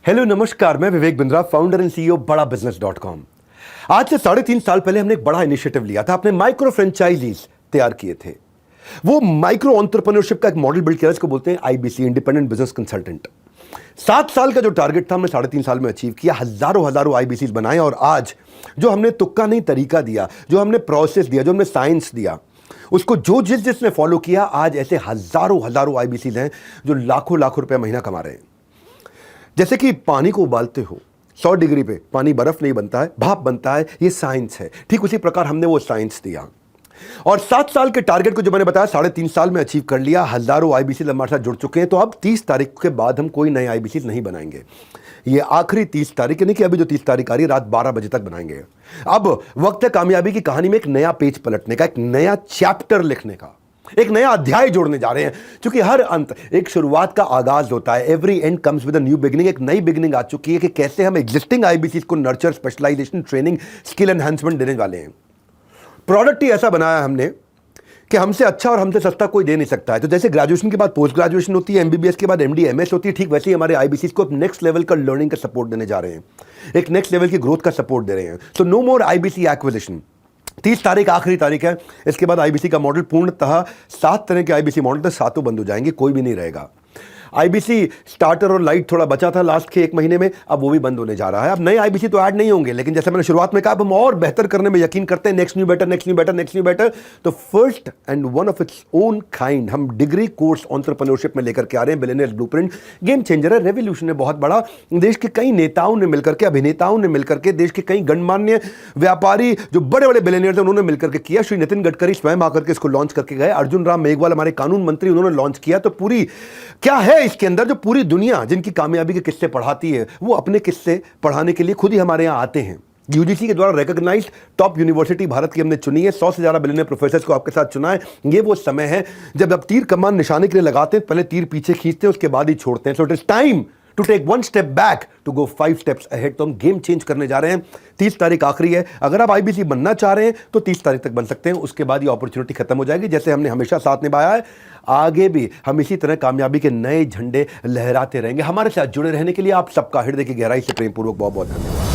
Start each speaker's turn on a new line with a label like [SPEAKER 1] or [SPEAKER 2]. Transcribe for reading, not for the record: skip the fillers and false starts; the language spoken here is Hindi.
[SPEAKER 1] हेलो नमस्कार, मैं Vivek Bindra, founder and CEO बड़ा बिजनेस.com। आज से 3.5 साल पहले हमने एक बड़ा इनिशिएटिव लिया था। अपने माइक्रो फ्रेंचाइजीज तैयार किए थे। वो माइक्रो एंटरप्रेन्योरशिप का एक मॉडल बिल्ड किया, इसको बोलते हैं आईबीसी, इंडिपेंडेंट बिजनेस कंसल्टेंट। 7 साल का जो टारगेट था हमने 3.5 साल में अचीव किया। हजारों आईबीसी बनाए और आज जो हमने तुक्का नहीं तरीका दिया, जो हमने प्रोसेस दिया, जो हमने साइंस दिया, उसको जिसने फॉलो किया, आज ऐसे हजारों आईबीसी हैं जो लाखों रुपए महीना कमा रहे हैं। जैसे कि पानी को उबालते हो 100 डिग्री पे, पानी बर्फ नहीं बनता है, भाप बनता है, ये साइंस है। ठीक उसी प्रकार हमने वो साइंस दिया और 7 साल के टारगेट को जो मैंने बताया 3.5 साल में अचीव कर लिया। हजारों आईबीसी हमारे साथ जुड़ चुके हैं। तो अब 30 तारीख के बाद हम कोई नए आईबीसी नहीं बनाएंगे। ये आखिरी 30 तारीख, यानी कि अभी जो 30 तारीख आ रही है, रात 12 बजे तक बनाएंगे। अब वक्त है कामयाबी की कहानी में एक नया पेज पलटने का, एक नया चैप्टर लिखने का, एक नया अध्याय जोड़ने जा रहे हैं। क्योंकि हर अंत एक शुरुआत का आगाज होता है। Every end comes with a new beginning. एक नई बिगिनिंग आ चुकी है कि कैसे हम एग्जिस्टिंग आईबीसी को nurture, specialisation, training, skill enhancement देने वाले हैं। प्रोडक्ट ही ऐसा बनाया हमने कि हमसे अच्छा और हमसे सस्ता कोई दे नहीं सकता है। तो जैसे ग्रेजुएशन के बाद पोस्ट ग्रेजुएशन होती है, एमबीबीएस के बाद एमडी, एमएस होती है, ठीक वैसे ही हमारे आईबीसी को नेक्स्ट लेवल का लर्निंग का सपोर्ट देने जा रहे हैं, एक नेक्स्ट लेवल की ग्रोथ का सपोर्ट दे रहे हैं। सो नो मोर आईबीसी एक्विजिशन। 30 तारीख आखिरी तारीख है। इसके बाद आईबीसी का मॉडल पूर्णतः 7 तरह के आईबीसी मॉडल थे, 7 बंद हो जाएंगे, कोई भी नहीं रहेगा। आईबीसी स्टार्टर और लाइट थोड़ा बचा था लास्ट के 1 महीने में, अब वो भी बंद होने जा रहा है। अब नए आईबीसी तो ऐड नहीं होंगे, लेकिन जैसे मैंने शुरुआत में कहा, अब हम और बेहतर करने में यकीन करते हैं। Next new better. तो first and one of its own kind हम डिग्री कोर्स एंटरप्रेन्योरशिप में लेकर के आ रहे हैं। बिलियनियर्स ब्लूप्रिंट गेम चेंजर है, रेवोल्यूशन है बहुत बड़ा। देश के कई नेताओं ने मिलकर के, अभिनेताओं ने मिलकर के, देश के कई गणमान्य व्यापारी जो बड़े बिलियनियर्स हैं, उन्होंने मिलकर के किया। श्री नितिन गडकरी स्वयं आकर के इसको लॉन्च करके गए। अर्जुन राम मेघवाल हमारे कानून मंत्री, उन्होंने लॉन्च किया। तो पूरी क्या है इसके अंदर, जो पूरी दुनिया जिनकी कामयाबी के किस्से पढ़ाती है, वो अपने किस्से पढ़ाने के लिए खुद ही हमारे यहां आते हैं। यूजीसी के द्वारा रिकॉग्नाइज्ड टॉप यूनिवर्सिटी भारत की हमने चुनी है। 100 से ज्यादा बिलियनियर प्रोफेसर्स को आपके साथ चुना है। ये वो समय है जब आप तीर कमान निशाने के लिए लगाते हैं, पहले तीर पीछे खींचते हैं, उसके बाद ही छोड़ते हैं। So it is time to take 1 step back to go 5 steps ahead. तो हम गेम चेंज करने जा रहे हैं। 30 तारीख आखिरी है। अगर आप आईबीसी बनना चाह रहे हैं तो 30 तारीख तक बन सकते हैं, उसके बाद ये अपॉर्चुनिटी खत्म हो जाएगी। जैसे हमने हमेशा साथ निभाया है, आगे भी हम इसी तरह कामयाबी के नए झंडे लहराते रहेंगे। हमारे साथ जुड़े रहने के लिए आप सबका हृदय की गहराई से प्रेमपूर्वक बहुत धन्यवाद।